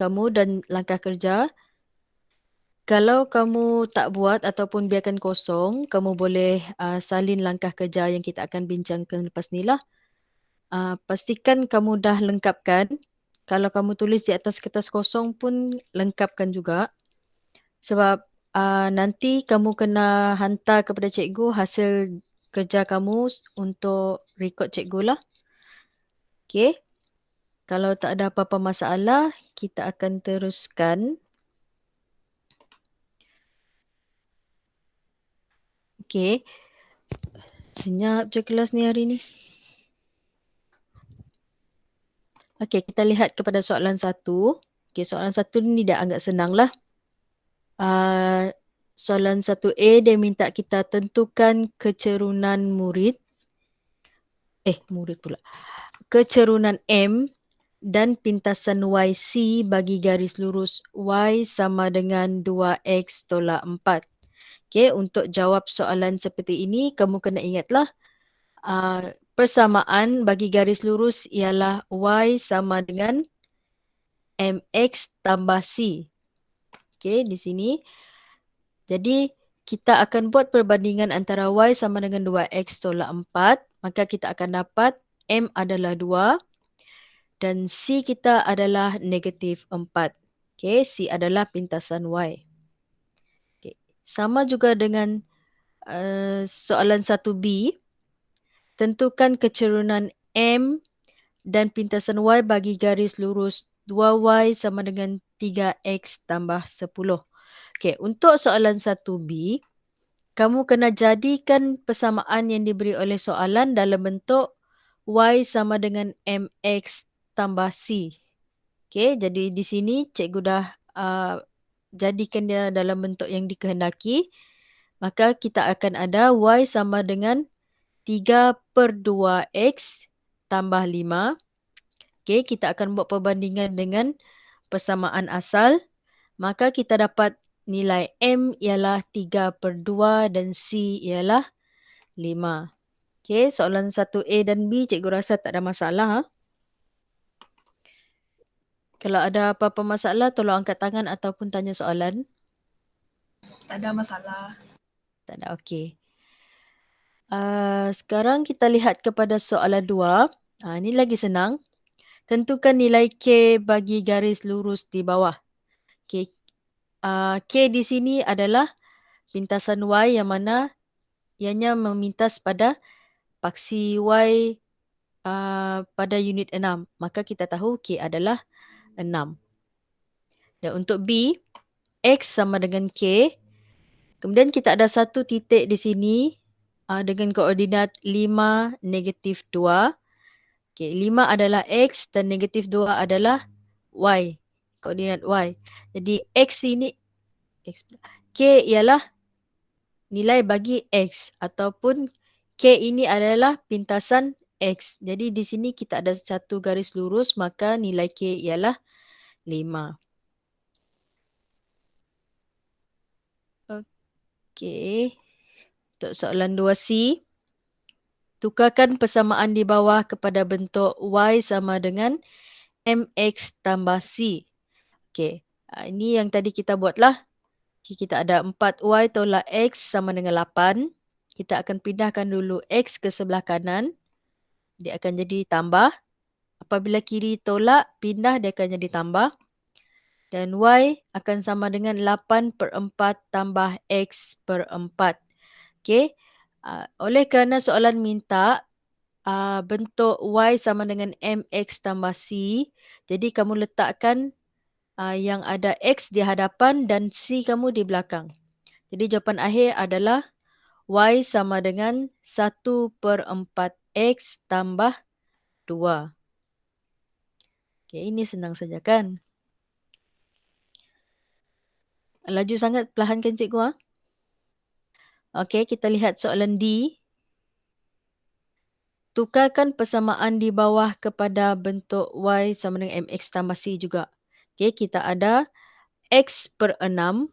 kamu dan langkah kerja. Kalau kamu tak buat ataupun biarkan kosong, kamu boleh salin langkah kerja yang kita akan bincangkan lepas ni lah. Pastikan kamu dah lengkapkan. Kalau kamu tulis di atas kertas kosong pun lengkapkan juga. Sebab nanti kamu kena hantar kepada cikgu hasil kerja kamu untuk rekod cikgu lah. Okey. Kalau tak ada apa-apa masalah, kita akan teruskan. Okey. Senyap je kelas ni hari ni. Okey, kita lihat kepada soalan 1. Okey, soalan 1 ni dah agak senang lah. Soalan 1A dia minta kita tentukan kecerunan murid. Murid pula. Kecerunan M dan pintasan YC bagi garis lurus Y sama dengan 2X tolak 4. Okey, untuk jawab soalan seperti ini, kamu kena ingatlah persamaan bagi garis lurus ialah Y sama dengan MX tambah C. Okey, di sini. Jadi, kita akan buat perbandingan antara Y sama dengan 2X tolak 4. Maka kita akan dapat M adalah 2 dan C kita adalah negatif 4. Okey, C adalah pintasan Y. Okay. Sama juga dengan soalan 1B. Tentukan kecerunan M dan pintasan Y bagi garis lurus 2Y sama dengan 3X tambah 10. Okey, untuk soalan 1B, kamu kena jadikan persamaan yang diberi oleh soalan dalam bentuk Y sama dengan MX tambah C. Okey, jadi di sini cikgu dah jadikan dia dalam bentuk yang dikehendaki. Maka kita akan ada Y sama dengan 3/2X tambah 5. Okey, kita akan buat perbandingan dengan persamaan asal. Maka kita dapat nilai M ialah 3/2 dan C ialah 5. Okey, soalan 1A dan B cikgu rasa tak ada masalah. Kalau ada apa-apa masalah, tolong angkat tangan ataupun tanya soalan. Tak ada masalah. Tak ada, okey. Sekarang kita lihat kepada soalan 2. Ini lagi senang. Tentukan nilai K bagi garis lurus di bawah. K di sini adalah pintasan Y yang mana ianya memintas pada paksi Y pada unit 6. Maka kita tahu K adalah 6. Dan untuk B, X sama dengan K. Kemudian kita ada satu titik di sini dengan koordinat 5, negatif 2. Okay, 5 adalah X dan negatif 2 adalah Y. Koordinat Y. Jadi X ini, K ialah nilai bagi X ataupun K ini adalah pintasan X. Jadi di sini kita ada satu garis lurus, maka nilai K ialah 5. Okey. Untuk soalan 2C. Tukarkan persamaan di bawah kepada bentuk Y sama dengan MX tambah C. Okey. Ini yang tadi kita buatlah. Kita ada 4Y tolak X sama dengan 8. Kita akan pindahkan dulu X ke sebelah kanan. Dia akan jadi tambah. Apabila kiri tolak, pindah dia akan jadi tambah. Dan Y akan sama dengan 8/4 tambah X per 4. Okey. Oleh kerana soalan minta bentuk Y sama dengan MX tambah C. Jadi kamu letakkan yang ada X di hadapan dan C kamu di belakang. Jadi jawapan akhir adalah Y sama dengan 1/4 X tambah 2. Okay, ini senang saja kan? Laju sangat, perlahankan cikgu. Okey, kita lihat soalan D. Tukarkan persamaan di bawah kepada bentuk Y sama dengan MX tambah C juga. Okey, kita ada X per 6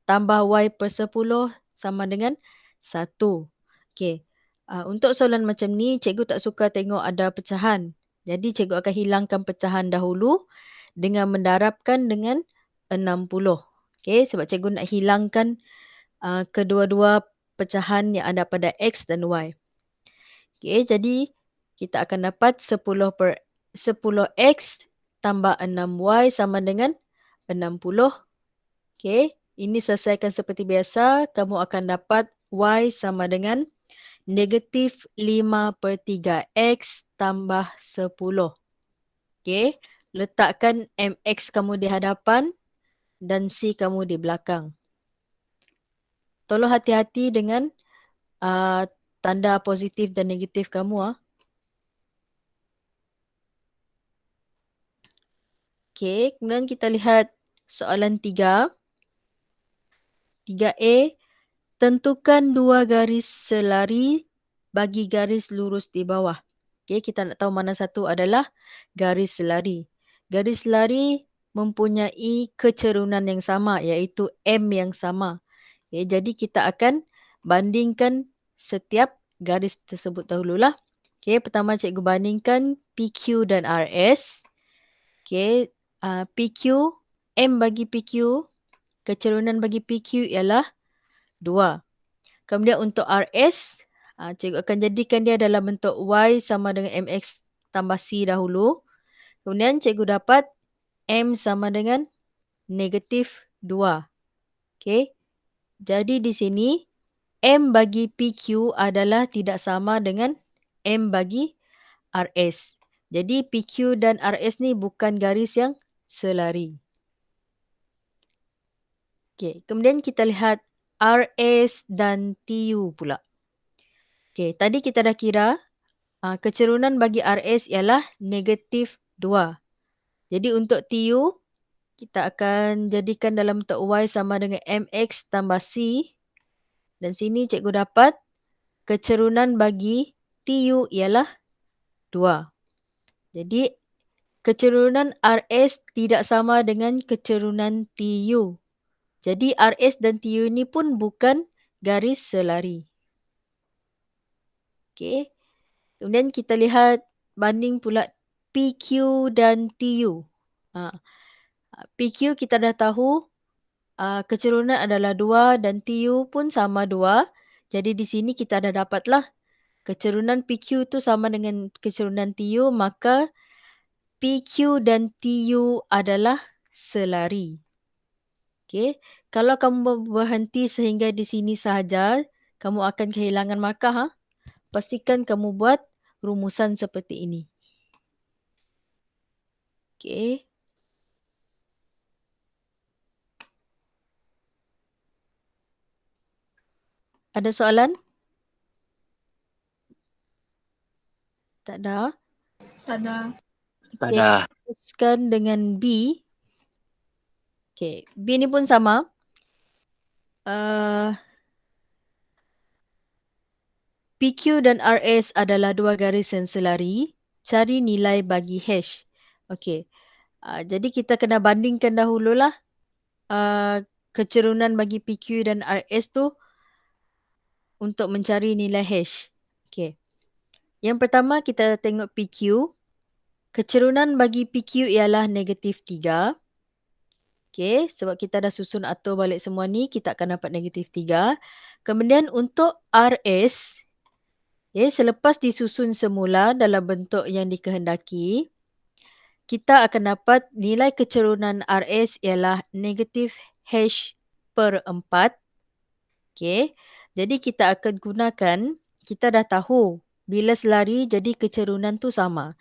tambah Y per 10 sama dengan 1. Okey, untuk soalan macam ni, cikgu tak suka tengok ada pecahan. Jadi, cikgu akan hilangkan pecahan dahulu dengan mendarabkan dengan 60. Okey, sebab cikgu nak hilangkan kedua-dua pecahan yang ada pada X dan Y. Okey, jadi kita akan dapat 10X tambah 6Y sama dengan 60. Okey, ini selesaikan seperti biasa. Kamu akan dapat Y sama dengan negatif 5/3 X tambah 10. Okey, letakkan MX kamu di hadapan dan C kamu di belakang. Tolong hati-hati dengan tanda positif dan negatif kamu. Okey, kemudian kita lihat soalan 3. 3A, tentukan dua garis selari bagi garis lurus di bawah. Okey, kita nak tahu mana satu adalah garis selari. Garis selari mempunyai kecerunan yang sama iaitu M yang sama. Okay, jadi kita akan bandingkan setiap garis tersebut dahululah. Okay, pertama cikgu bandingkan PQ dan RS. Okay, PQ, M bagi PQ, kecerunan bagi PQ ialah 2. Kemudian untuk RS, cikgu akan jadikan dia dalam bentuk Y sama dengan MX tambah C dahulu. Kemudian cikgu dapat M sama dengan negatif 2. Okay, jadi di sini M bagi PQ adalah tidak sama dengan M bagi RS. Jadi PQ dan RS ni bukan garis yang selari. Okey, kemudian kita lihat RS dan TU pula. Okey, tadi kita dah kira kecerunan bagi RS ialah negatif 2. Jadi untuk TU, kita akan jadikan dalam bentuk Y sama dengan MX tambah C. Dan sini cikgu dapat kecerunan bagi TU ialah 2. Jadi kecerunan RS tidak sama dengan kecerunan TU. Jadi RS dan TU ni pun bukan garis selari. Okey. Kemudian kita lihat banding pula PQ dan TU. PQ kita dah tahu kecerunan adalah 2 dan TU pun sama 2. Jadi di sini kita dah dapatlah kecerunan PQ tu sama dengan kecerunan TU, maka PQ dan TU adalah selari. Okey, kalau kamu berhenti sehingga di sini sahaja, kamu akan kehilangan markah. Pastikan kamu buat rumusan seperti ini. Okey. Ada soalan? Tak ada. Tada. Tak ada. Teruskan dengan B. Okey, B ni pun sama. PQ dan RS adalah dua garis yang selari. Cari nilai bagi hash. Okey. Jadi kita kena bandingkan dahululah kecerunan bagi PQ dan RS tu untuk mencari nilai hash. Okey. Yang pertama kita tengok PQ. Kecerunan bagi PQ ialah negatif 3. Okey, sebab kita dah susun atur balik semua ni, kita akan dapat negatif 3. Kemudian untuk RS, selepas disusun semula dalam bentuk yang dikehendaki, kita akan dapat nilai kecerunan RS ialah negatif H per 4. Okey, jadi kita akan gunakan, kita dah tahu bila selari jadi kecerunan tu sama.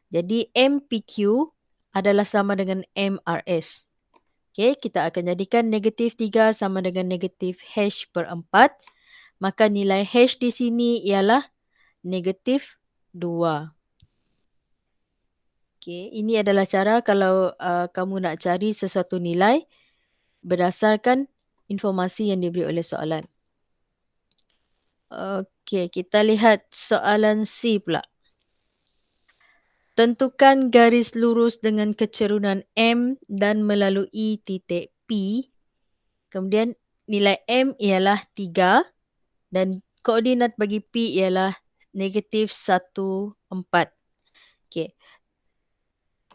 Jadi MPQ adalah sama dengan MRS. Okey, kita akan jadikan negatif 3 sama dengan negatif H per 4. Maka nilai H di sini ialah negatif 2. Okey, ini adalah cara kalau kamu nak cari sesuatu nilai berdasarkan informasi yang diberi oleh soalan. Okey, kita lihat soalan C pula. Tentukan garis lurus dengan kecerunan M dan melalui titik P. Kemudian nilai M ialah 3 dan koordinat bagi P ialah negatif 1, 4. Okey.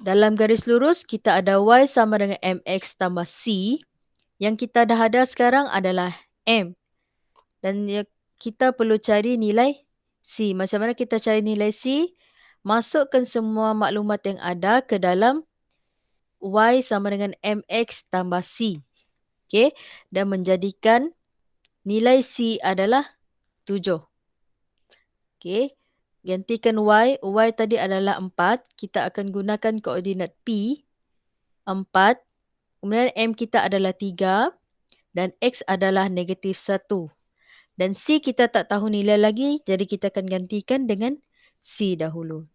Dalam garis lurus, kita ada Y sama dengan MX tambah C. Yang kita dah ada sekarang adalah M. Dan kita perlu cari nilai C. Macam mana kita cari nilai C? Masukkan semua maklumat yang ada ke dalam Y sama dengan MX tambah C. Okay? Dan menjadikan nilai C adalah 7. Okay? Gantikan Y. Y tadi adalah 4. Kita akan gunakan koordinat P. 4. Kemudian M kita adalah 3. Dan X adalah negatif 1. Dan C kita tak tahu nilai lagi. Jadi kita akan gantikan dengan C dahulu.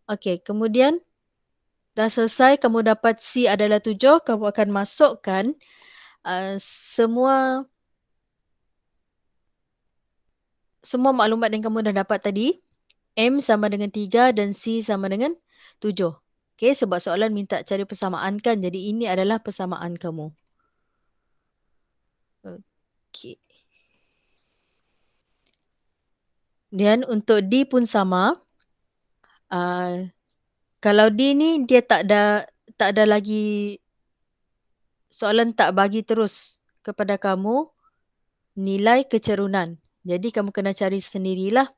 Okey, kemudian dah selesai kamu dapat C adalah 7. Kamu akan masukkan semua maklumat yang kamu dah dapat tadi. M sama dengan 3 dan C sama dengan 7. Okey, sebab soalan minta cari persamaan kan. Jadi ini adalah persamaan kamu. Okey. Dan untuk D pun sama. Kalau D ni dia tak ada lagi soalan, tak bagi terus kepada kamu nilai kecerunan. Jadi kamu kena cari sendirilah.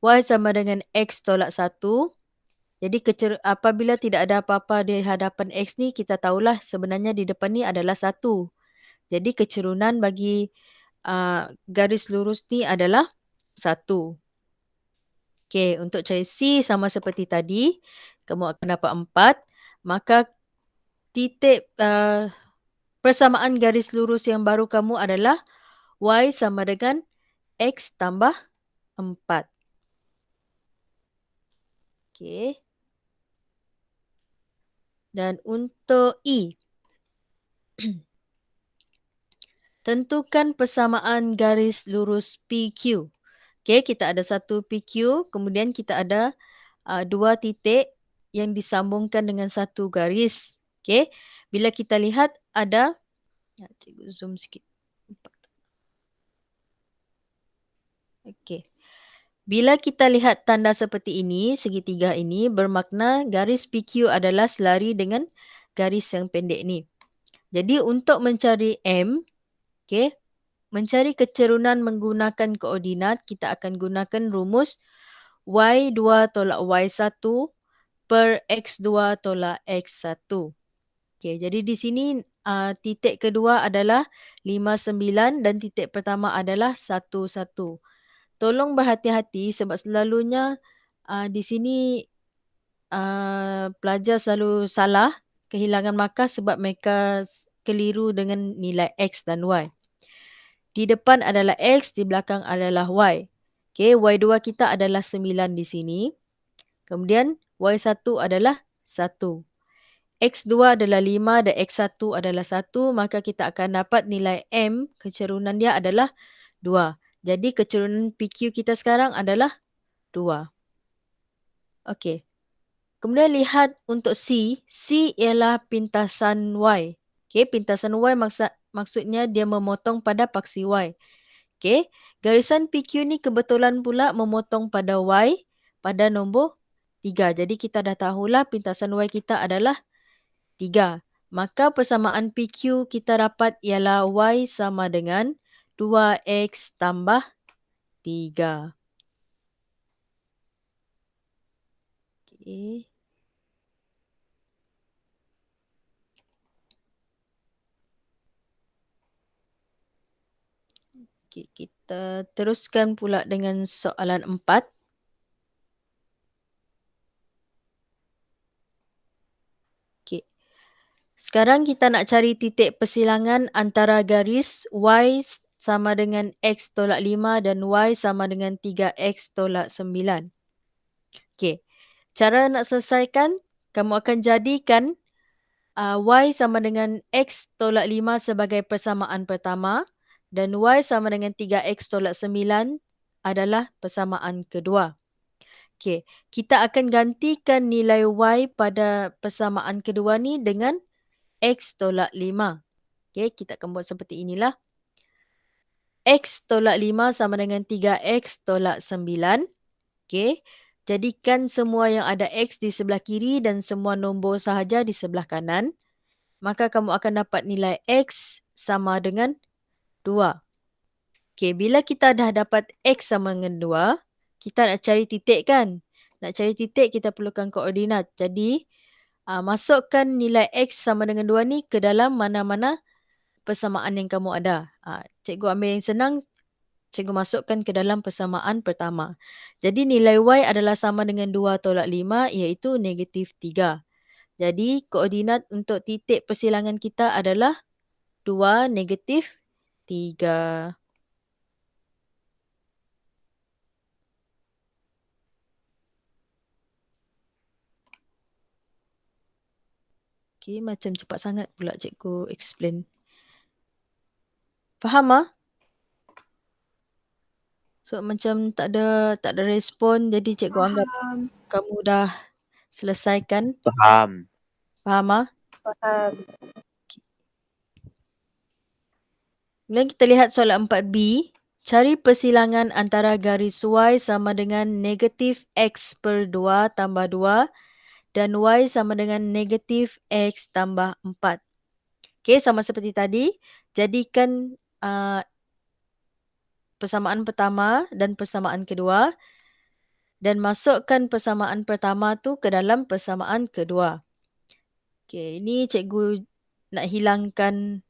Y sama dengan X tolak 1. Jadi apabila tidak ada apa-apa di hadapan X ni, kita tahulah sebenarnya di depan ni adalah 1. Jadi kecerunan bagi garis lurus ni adalah 1. Okey, untuk cari C sama seperti tadi, kamu akan dapat 4. Maka titik persamaan garis lurus yang baru kamu adalah Y sama dengan X tambah 4. Okey. Dan untuk E. Tentukan persamaan garis lurus PQ. Okey, kita ada satu PQ, kemudian kita ada 2 titik yang disambungkan dengan satu garis. Okey, bila kita lihat ada, cikgu zoom sikit. Okey. Bila kita lihat tanda seperti ini, segitiga ini bermakna garis PQ adalah selari dengan garis yang pendek ni. Jadi untuk mencari M, okey, mencari kecerunan menggunakan koordinat, kita akan gunakan rumus Y2 tolak Y1 per X2 tolak X1. Okey, jadi di sini titik kedua adalah 59 dan titik pertama adalah 11. Tolong berhati-hati sebab selalunya di sini pelajar selalu salah, kehilangan markah sebab mereka keliru dengan nilai X dan Y. Di depan adalah X, di belakang adalah Y. Okey, Y2 kita adalah 9 di sini. Kemudian Y1 adalah 1. X2 adalah 5 dan X1 adalah 1. Maka kita akan dapat nilai M, kecerunan dia adalah 2. Jadi kecerunan PQ kita sekarang adalah 2. Okey. Kemudian lihat untuk C. C ialah pintasan Y. Okey, pintasan Y maksudnya dia memotong pada paksi Y. Okey, garisan PQ ni kebetulan pula memotong pada Y pada nombor 3. Jadi kita dah tahulah pintasan Y kita adalah 3. Maka persamaan PQ kita dapat ialah Y sama dengan 2X tambah 3. Okey. Okey, kita teruskan pula dengan soalan 4. Okey. Sekarang kita nak cari titik persilangan antara garis Y sama dengan X tolak 5 dan Y sama dengan 3X tolak 9. Okey. Cara nak selesaikan, kamu akan jadikan Y sama dengan X tolak 5 sebagai persamaan pertama dan Y sama dengan 3X tolak 9 adalah persamaan kedua. Okey, kita akan gantikan nilai Y pada persamaan kedua ni dengan X tolak 5. Okey, kita akan buat seperti inilah. X tolak 5 sama dengan 3X tolak 9. Okey, Jadikan semua yang ada X di sebelah kiri dan semua nombor sahaja di sebelah kanan. Maka kamu akan dapat nilai X sama dengan 2. Okey, bila kita dah dapat X sama dengan 2, kita nak cari titik kan? Nak cari titik kita perlukan koordinat. Jadi, masukkan nilai X sama dengan 2 ni ke dalam mana-mana persamaan yang kamu ada. Cikgu ambil yang senang, cikgu masukkan ke dalam persamaan pertama. Jadi nilai Y adalah sama dengan 2 tolak 5 iaitu -3. Jadi koordinat untuk titik persilangan kita adalah 2, -3. Okay, macam cepat sangat pula cikgu explain. Faham ah? So macam tak ada respon, jadi cikgu anggap Faham. kamu dah selesaikan. Faham. Faham ah? Faham. Kemudian kita lihat soalan 4B. Cari persilangan antara garis Y sama dengan negatif X per 2 tambah 2 dan Y sama dengan negatif X tambah 4. Okay, sama seperti tadi. Jadikan persamaan pertama dan persamaan kedua dan masukkan persamaan pertama tu ke dalam persamaan kedua. Okay, ini cikgu nak hilangkan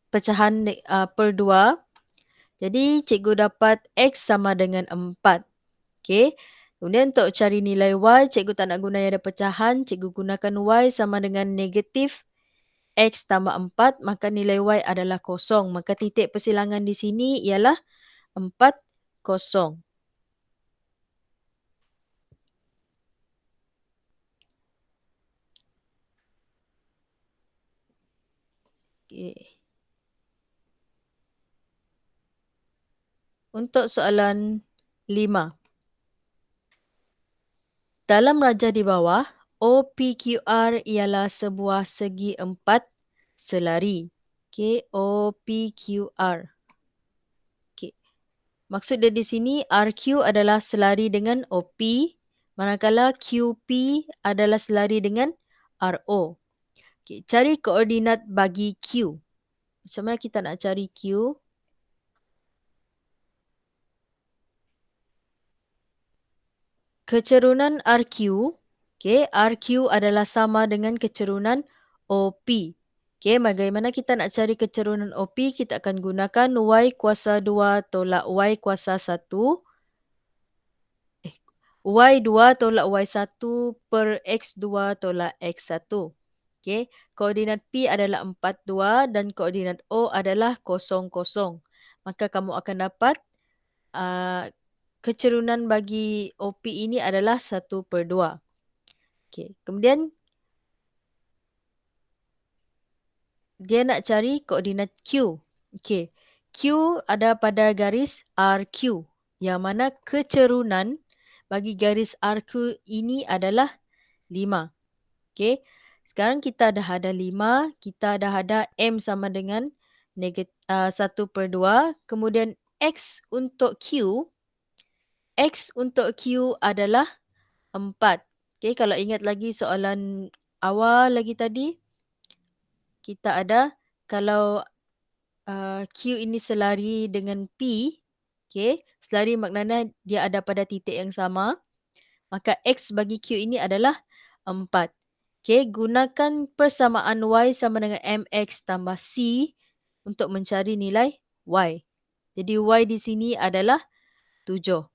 pecahan per 2. Jadi cikgu dapat X sama dengan 4. Okay. Kemudian untuk cari nilai Y, cikgu tak nak guna yang ada pecahan. Cikgu gunakan Y sama dengan negatif X tambah 4. Maka nilai Y adalah kosong. Maka titik persilangan di sini ialah 4, 0. Okay. Untuk soalan 5. Dalam rajah di bawah, OPQR ialah sebuah segi 4 selari. Okay, OPQR. Okay. Maksud dia di sini, RQ adalah selari dengan OP, manakala QP adalah selari dengan RO. Okay, cari koordinat bagi Q. Macam mana kita nak cari Q? Kecerunan RQ, okay, RQ adalah sama dengan kecerunan OP. Okay, bagaimana kita nak cari kecerunan OP? Kita akan gunakan Y kuasa 2 tolak Y kuasa 1. Y2 tolak Y1 per X2 tolak X1. Okay, koordinat P adalah 4, 2 dan koordinat O adalah 0, 0. Maka kamu akan dapat kecerunan bagi OP ini adalah 1 per 2. Okay. Kemudian dia nak cari koordinat Q. Okay. Q ada pada garis RQ. Yang mana kecerunan bagi garis RQ ini adalah 5. Okay. Sekarang kita dah ada 5. Kita dah ada M sama dengan 1 per 2. Kemudian X untuk Q. X untuk Q adalah 4. Okay, kalau ingat lagi soalan awal lagi tadi, kita ada kalau Q ini selari dengan P, okay, selari maknanya dia ada pada titik yang sama, maka X bagi Q ini adalah 4. Okay, gunakan persamaan Y sama dengan MX tambah C untuk mencari nilai Y. Jadi Y di sini adalah 7.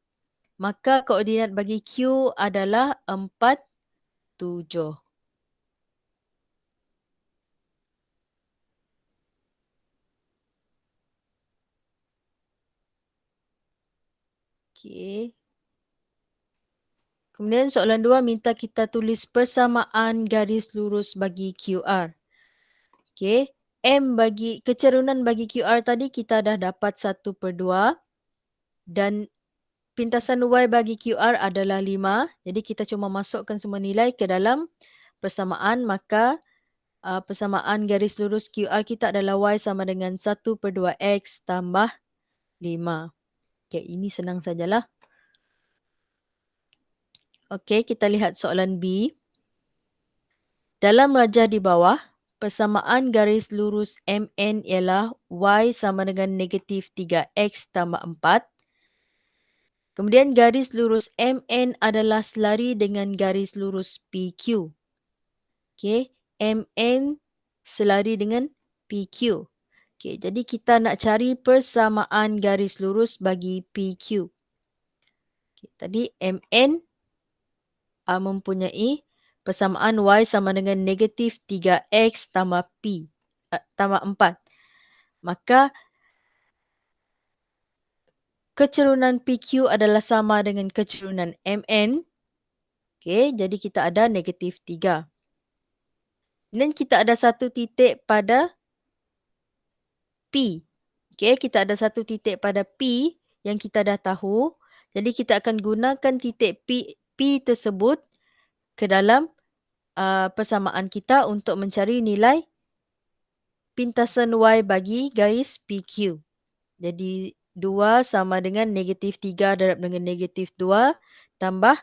Maka koordinat bagi Q adalah 4, 7. Okay. Kemudian soalan 2 minta kita tulis persamaan garis lurus bagi QR. Okay. Kecerunan bagi QR tadi kita dah dapat 1 per 2. Dan pintasan Y bagi QR adalah 5. Jadi kita cuma masukkan semua nilai ke dalam persamaan. Maka persamaan garis lurus QR kita adalah Y sama dengan 1 per 2X tambah 5. Okay, ini senang sajalah. Okay, kita lihat soalan B. Dalam rajah di bawah, persamaan garis lurus MN ialah Y sama dengan negatif 3X tambah 4. Kemudian garis lurus MN adalah selari dengan garis lurus PQ. Okay, MN selari dengan PQ. Okay, jadi kita nak cari persamaan garis lurus bagi PQ. Okay, tadi MN mempunyai persamaan Y sama dengan negatif 3X tambah P tambah 4. Maka kecerunan PQ adalah sama dengan kecerunan MN. Okay, jadi kita ada negatif 3. Dan kita ada satu titik pada P. Okay, kita ada satu titik pada P yang kita dah tahu. Jadi kita akan gunakan titik P tersebut ke dalam persamaan kita untuk mencari nilai pintasan Y bagi garis PQ. Jadi 2 sama dengan negatif 3 darab dengan negatif 2 tambah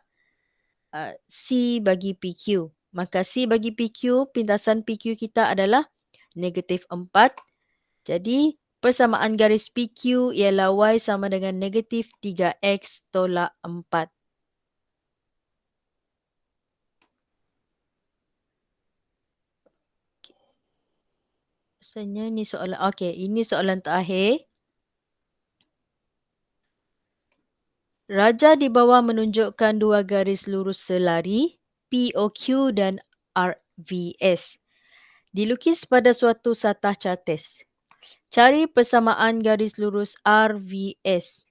C bagi PQ. Maka C bagi PQ, pintasan PQ kita adalah negatif 4. Jadi persamaan garis PQ ialah Y sama dengan negatif 3X tolak 4. Rasanya ni soalan, okey, ini soalan terakhir. Rajah di bawah menunjukkan dua garis lurus selari, POQ dan RVS. Dilukis pada suatu satah chartes. Cari persamaan garis lurus RVS.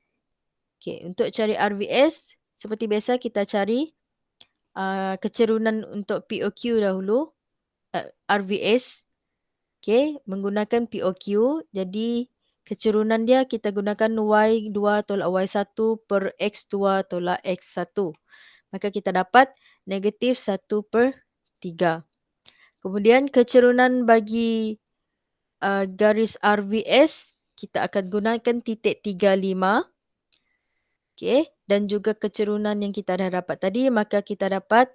Okey, untuk cari RVS, seperti biasa kita cari kecerunan untuk POQ dahulu. RVS. Okey, menggunakan POQ. Jadi kecerunan dia kita gunakan Y2 tolak Y1 per X2 tolak X1. Maka kita dapat negatif 1/3. Kemudian kecerunan bagi garis RVS, kita akan gunakan titik 35. Okey, dan juga kecerunan yang kita dah dapat tadi, maka kita dapat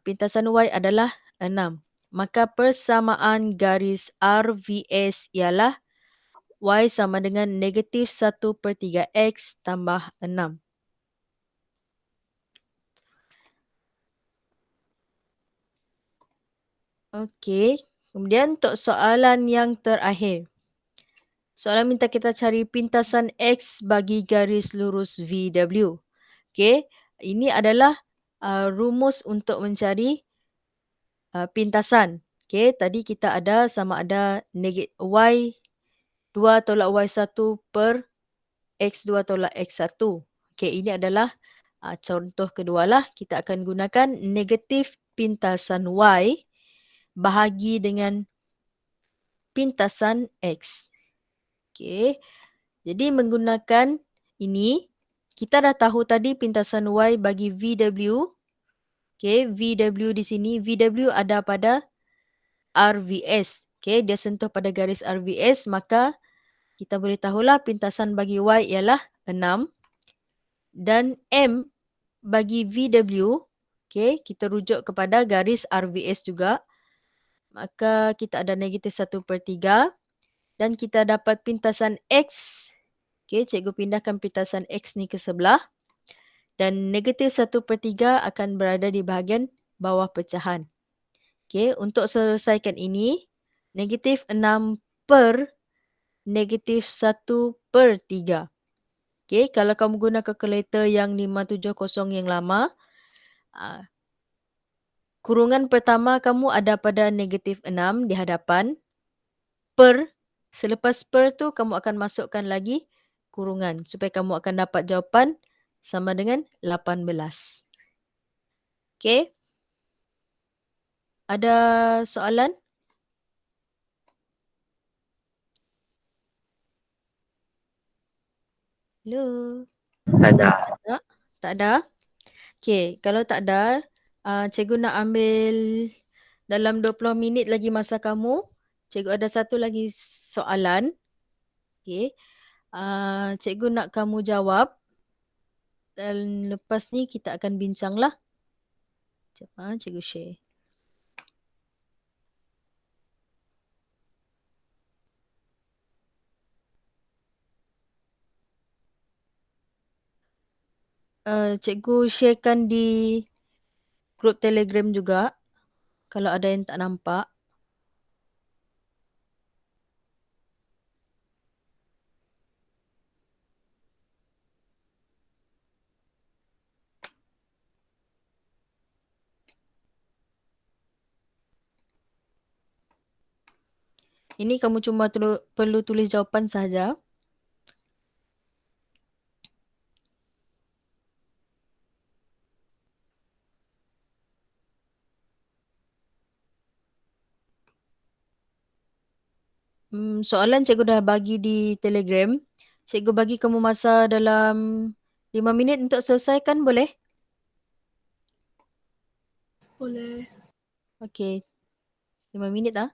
pintasan Y adalah 6. Maka persamaan garis RVS ialah Y sama dengan negatif 1/3X tambah 6. Okey, kemudian untuk soalan yang terakhir. Soalan minta kita cari pintasan X bagi garis lurus VW. Okey, ini adalah rumus untuk mencari pintasan. Okey, tadi kita ada sama ada Y2 tolak Y1 per X2 tolak X1. Okey, ini adalah contoh kedua lah. Kita akan gunakan negatif pintasan Y bahagi dengan pintasan X. Okey, jadi menggunakan ini, kita dah tahu tadi pintasan Y bagi VW. Okey, VW di sini, VW ada pada RVS. Okey, dia sentuh pada garis RVS, maka kita boleh tahulah pintasan bagi Y ialah 6. Dan M bagi VW, okey, kita rujuk kepada garis RVS juga. Maka kita ada negatif 1/3. Dan kita dapat pintasan X. Okey, cikgu pindahkan pintasan X ni ke sebelah. Dan negatif 1/3 akan berada di bahagian bawah pecahan. Okey, untuk selesaikan ini, negatif 6 per negatif 1/3. Okey, kalau kamu guna kalkulator yang 570 yang lama, kurungan pertama kamu ada pada negatif 6 di hadapan. Selepas per tu kamu akan masukkan lagi kurungan supaya kamu akan dapat jawapan sama dengan 18. Okey. Ada soalan? Hello? Tak ada. Tak ada? Okey, kalau tak ada, cikgu nak ambil dalam 20 minit lagi masa kamu. Cikgu ada satu lagi soalan. Okey. Cikgu nak kamu jawab dan lepas ni kita akan bincang lah. Sekejap, cikgu share. Cikgu sharekan di grup Telegram juga kalau ada yang tak nampak. Ini kamu cuma perlu tulis jawapan saja. Soalan cikgu dah bagi di Telegram. Cikgu bagi kamu masa dalam 5 minit untuk selesaikan, boleh? Boleh. Okey. 5 minit ah.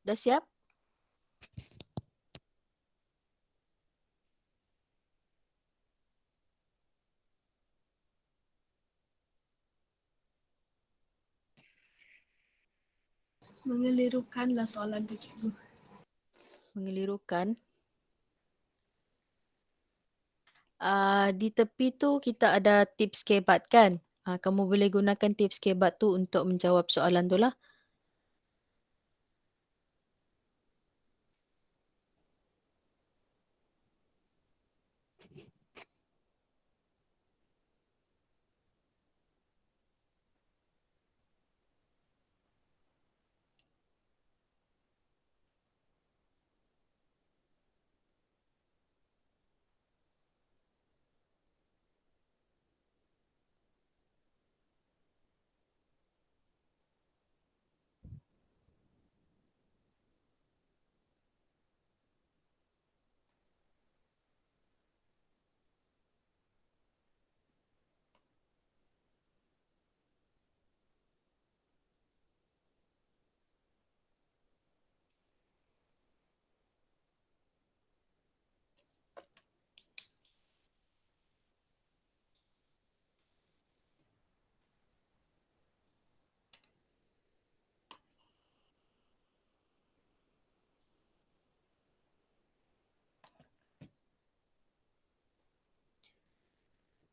Dah siap? Mengelirukanlah soalan tu, cikgu. Mengelirukan. Di tepi tu kita ada tips kebat kan? Kamu boleh gunakan tips kebat tu untuk menjawab soalan tu lah.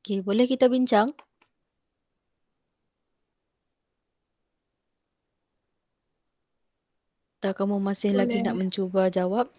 Okey, boleh kita bincang? Atau kamu masih lagi nak Boleh. mencuba jawab?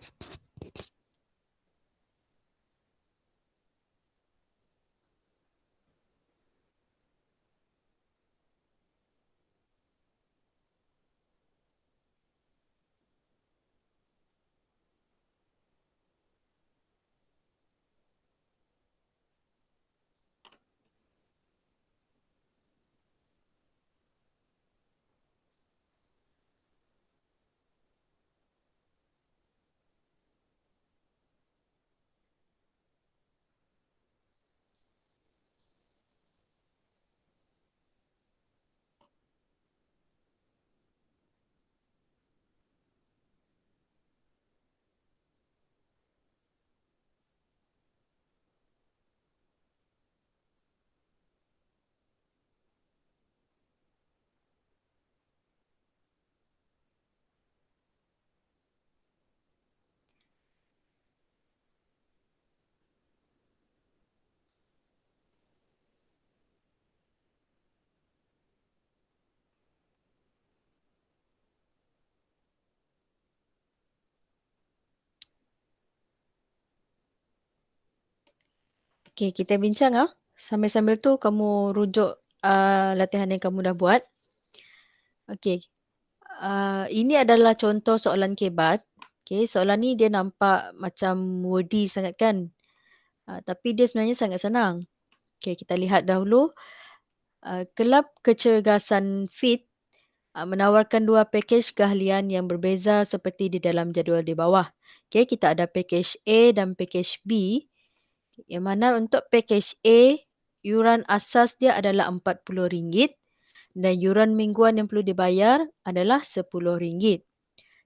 Okey, kita bincang ah. Sambil-sambil tu kamu rujuk latihan yang kamu dah buat. Okey. Ini adalah contoh soalan kebat. Okey, soalan ni dia nampak macam wordy sangat kan? Tapi dia sebenarnya sangat senang. Okey, kita lihat dahulu. Kelab Kecergasan FIT menawarkan dua pakej keahlian yang berbeza seperti di dalam jadual di bawah. Okey, kita ada pakej A dan pakej B. Yang mana untuk pakej A, yuran asas dia adalah RM40 dan yuran mingguan yang perlu dibayar adalah RM10.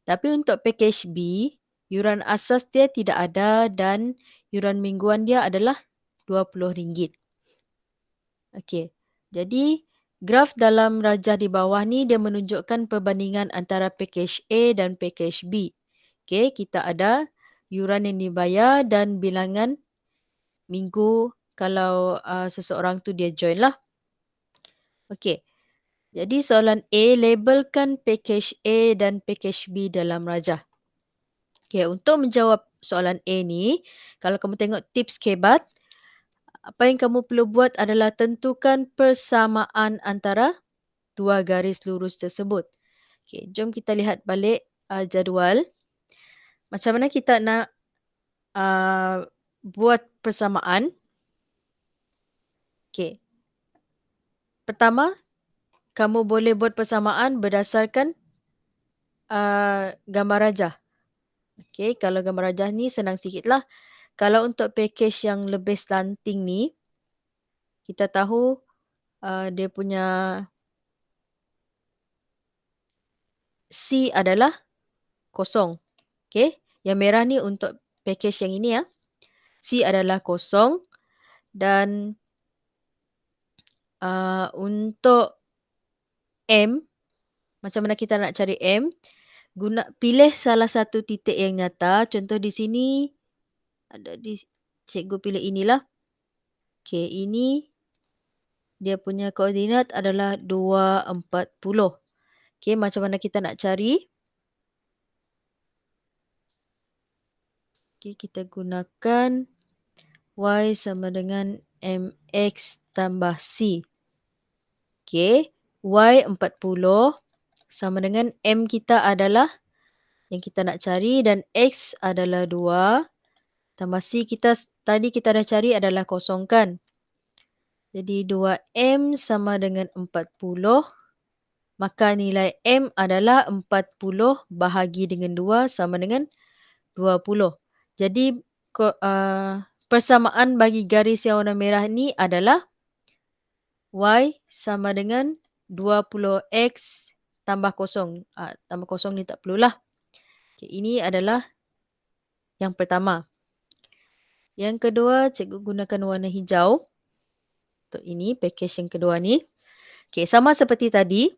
Tapi untuk pakej B, yuran asas dia tidak ada dan yuran mingguan dia adalah RM20. Okey. Jadi graf dalam rajah di bawah ni dia menunjukkan perbandingan antara pakej A dan pakej B. Okey, kita ada yuran yang dibayar dan bilangan minggu kalau seseorang tu dia join lah. Okey. Jadi soalan A, labelkan pakej A dan pakej B dalam rajah. Okey, untuk menjawab soalan A ni, kalau kamu tengok tips kebat, apa yang kamu perlu buat adalah tentukan persamaan antara dua garis lurus tersebut. Okey, jom kita lihat balik jadual. Macam mana kita nak buat persamaan? Okey. Pertama, kamu boleh buat persamaan berdasarkan gambar rajah. Okey, kalau gambar rajah ni senang sikitlah. Kalau untuk pakej yang lebih slanting ni, kita tahu dia punya C adalah kosong. Okey, yang merah ni untuk package yang ini ya. C adalah kosong dan untuk M, macam mana kita nak cari M, pilih salah satu titik yang nyata. Contoh di sini ada cikgu pilih inilah. Okey, ini dia punya koordinat adalah 2, 40. Okey, macam mana kita nak cari? Okey, kita gunakan Y sama dengan MX tambah C. Okey, Y 40 sama dengan M kita adalah yang kita nak cari dan X adalah 2 tambah C tadi kita dah cari adalah kosong kan. Jadi 2M sama dengan 40, maka nilai M adalah 40 bahagi dengan 2 sama dengan 20. Jadi persamaan bagi garis yang warna merah ni adalah Y sama dengan 20X tambah kosong. Tambah kosong ni tak perlulah. Okay, ini adalah yang pertama. Yang kedua, cikgu gunakan warna hijau. Untuk ini, package yang kedua ni. Okay, sama seperti tadi.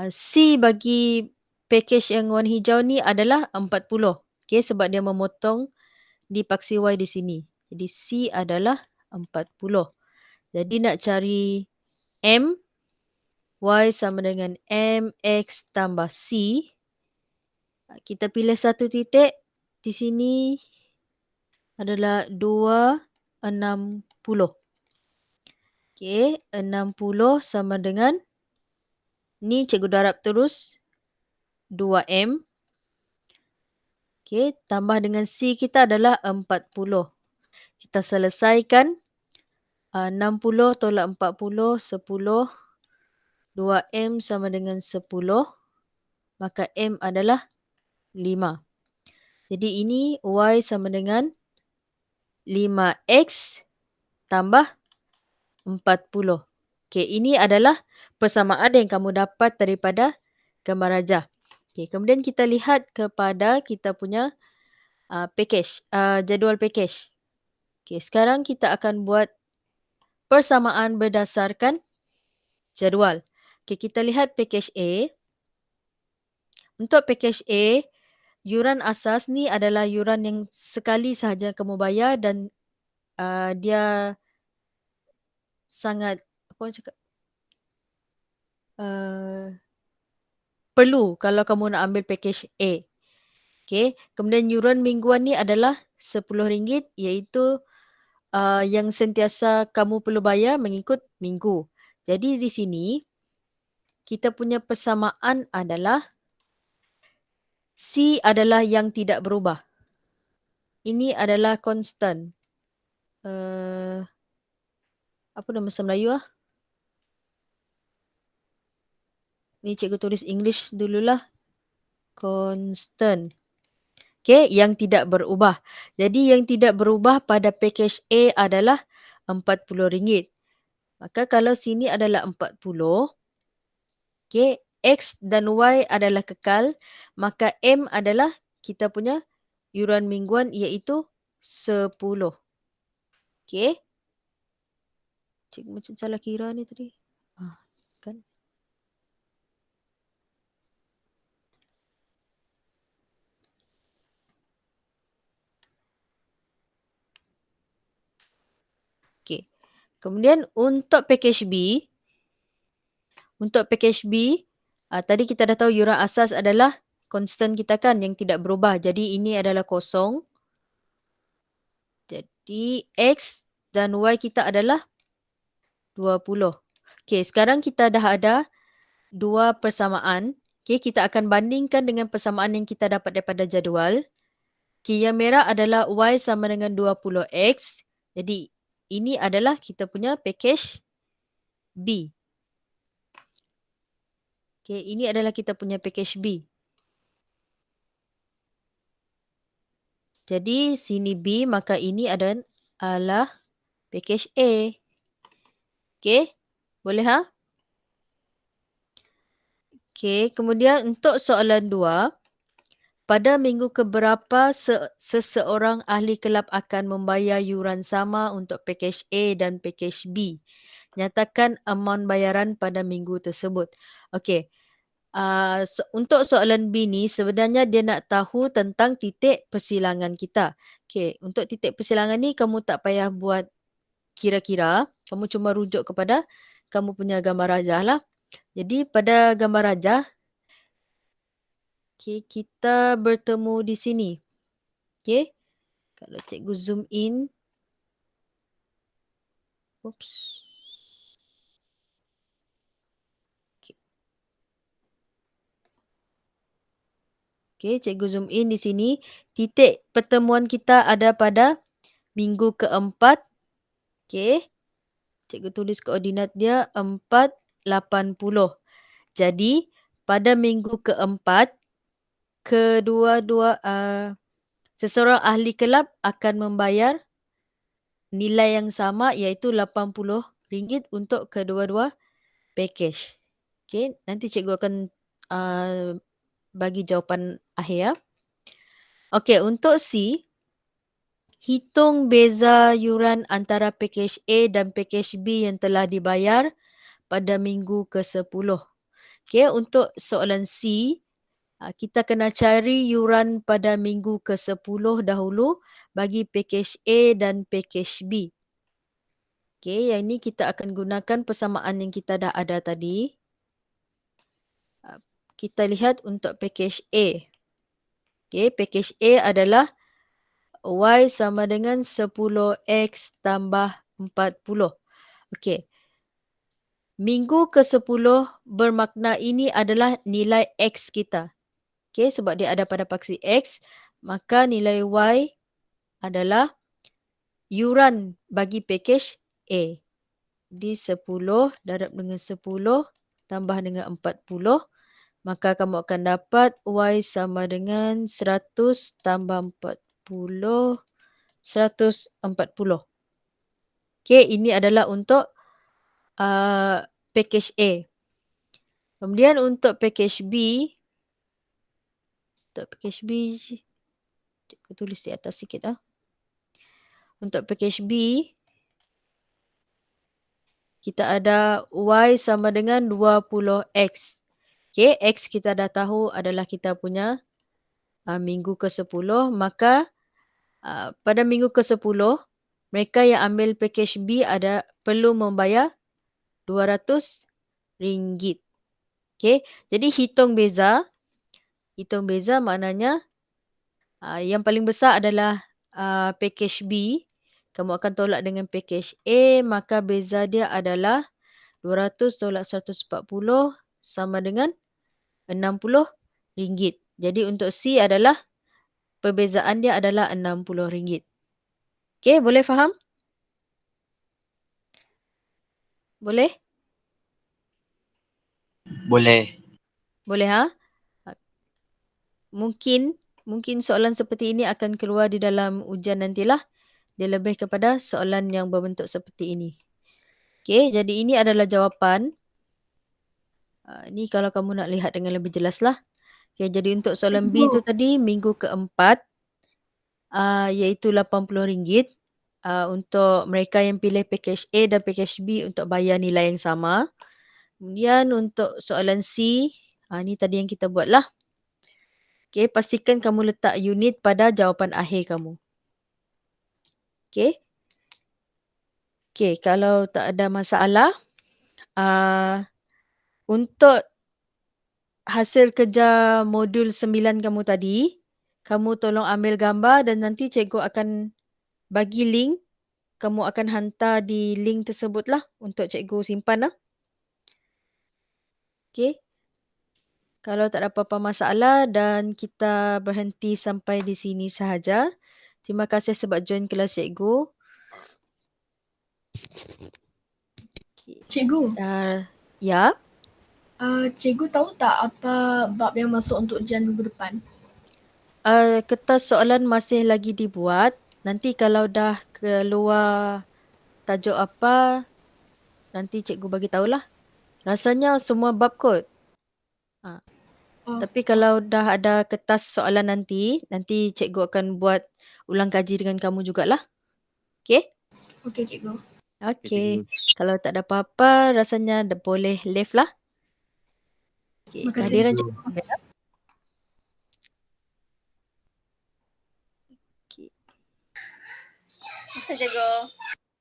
C bagi package yang warna hijau ni adalah 40. Okay, sebab dia memotong di paksi Y di sini. Jadi C adalah 40. Jadi nak cari M, Y sama dengan MX tambah C. Kita pilih satu titik. Di sini adalah 260. Okey, 60 sama dengan, ni cikgu darab terus, 2M. Okey, tambah dengan C kita adalah 40. Kita selesaikan. 60 tolak 40, 10. 2M sama dengan 10. Maka M adalah 5. Jadi ini Y sama dengan 5X tambah 40. Okey, ini adalah persamaan yang kamu dapat daripada gambar rajah. Okey, kemudian kita lihat kepada kita punya package, jadual package. Okey, sekarang kita akan buat persamaan berdasarkan jadual. Okey, kita lihat package A. Untuk package A, yuran asas ni adalah yuran yang sekali sahaja kamu bayar dan dia sangat perlu kalau kamu nak ambil package A. Okey, kemudian yuran mingguan ni adalah RM10 iaitu yang sentiasa kamu perlu bayar mengikut minggu. Jadi di sini kita punya persamaan adalah C adalah yang tidak berubah. Ini adalah constant. Apa nama bahasa Melayu ah? Ni cikgu tulis English dululah. Constant. Okey, yang tidak berubah. Jadi yang tidak berubah pada package A adalah RM40. Maka kalau sini adalah 40, okey, X dan Y adalah kekal, maka M adalah kita punya yuran mingguan iaitu 10. Okey. Cikgu macam salah kira ni tadi. Kan? Okey. Kemudian untuk package B, tadi kita dah tahu yuran asas adalah constant kita kan yang tidak berubah. Jadi ini adalah kosong. Jadi X dan Y kita adalah 20. Okey, sekarang kita dah ada dua persamaan. Okey, kita akan bandingkan dengan persamaan yang kita dapat daripada jadual. Okey, yang merah adalah Y sama dengan 20X. Jadi ini adalah kita punya package B. Okey, ini adalah kita punya package B. Jadi sini B, maka ini adalah package A. Okey, boleh ha? Okey, kemudian untuk soalan 2, pada minggu keberapa seseorang ahli kelab akan membayar yuran sama untuk pakej A dan pakej B? Nyatakan amount bayaran pada minggu tersebut. Okey. Untuk soalan B ni sebenarnya dia nak tahu tentang titik persilangan kita. Okey, untuk titik persilangan ni kamu tak payah buat kira-kira, kamu cuma rujuk kepada kamu punya gambar rajah lah. Jadi pada gambar rajah, okay, kita bertemu di sini. Okay, kalau cikgu zoom in. Oops. Okay, cikgu zoom in di sini. Titik pertemuan kita ada pada minggu keempat. Okay, cikgu tulis koordinat dia 4.80. Jadi pada minggu keempat, seseorang ahli kelab akan membayar nilai yang sama iaitu RM80 untuk kedua-dua pakej. Okay, nanti cikgu akan bagi jawapan akhir ya. Okey, untuk C, hitung beza yuran antara pakej A dan pakej B yang telah dibayar pada minggu ke-10. Okey, untuk soalan C, kita kena cari yuran pada minggu ke-10 dahulu bagi pakej A dan pakej B. Okey, yang ini kita akan gunakan persamaan yang kita dah ada tadi. Kita lihat untuk pakej A. Okey, pakej A adalah Y sama dengan 10X tambah 40. Okey. Minggu ke-10 bermakna ini adalah nilai X kita. Okey, sebab dia ada pada paksi X, maka nilai Y adalah yuran bagi pakej A. Di 10 darab dengan 10 tambah dengan 40. Maka kamu akan dapat Y sama dengan 100 tambah 40, 140. Okey, ini adalah untuk pakej A. Kemudian untuk pakej B, cikgu tulis di atas sikit. Untuk pakej B, kita ada Y sama dengan 20X. Okey, X kita dah tahu adalah kita punya minggu ke-10. Maka pada minggu ke-10, mereka yang ambil pakej B perlu membayar RM200. Okey, jadi hitung beza. Hitung beza maknanya yang paling besar adalah pakej B. Kamu akan tolak dengan pakej A, maka beza dia adalah 200 tolak 140 sama dengan RM60. Jadi untuk C adalah perbezaan dia adalah RM60. Okey, boleh faham? Boleh? Boleh. Boleh ha? Mungkin soalan seperti ini akan keluar di dalam ujian nantilah. Dia lebih kepada soalan yang berbentuk seperti ini. Okey, jadi ini adalah jawapan. Ni kalau kamu nak lihat dengan lebih jelas lah. Okay, jadi untuk soalan B tu tadi minggu keempat iaitu RM80 untuk mereka yang pilih pakej A dan pakej B untuk bayar nilai yang sama. Kemudian untuk soalan C, ni tadi yang kita buat lah. Okay, pastikan kamu letak unit pada jawapan akhir kamu. Okay. Okay, kalau tak ada masalah, untuk hasil kerja modul 9 kamu tadi, kamu tolong ambil gambar dan nanti cikgu akan bagi link. Kamu akan hantar di link tersebut lah untuk cikgu simpan lah. Okay. Kalau tak ada apa-apa masalah dan kita berhenti sampai di sini sahaja. Terima kasih sebab join kelas cikgu. Cikgu. Ya. Cikgu tahu tak apa bab yang masuk untuk ujian minggu depan? Kertas soalan masih lagi dibuat. Nanti kalau dah keluar tajuk apa, nanti cikgu bagi tahulah. Rasanya semua bab kot. Tapi kalau dah ada kertas soalan nanti cikgu akan buat ulang kaji dengan kamu jugalah. Okay? Okey, cikgu. Okay. Kalau tak ada apa-apa, rasanya dah boleh leave lah. Okay. Terima kasih, Kehadiran cikgu. cikgu ambil lah. Okay. Terima kasih, cikgu.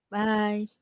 Bye.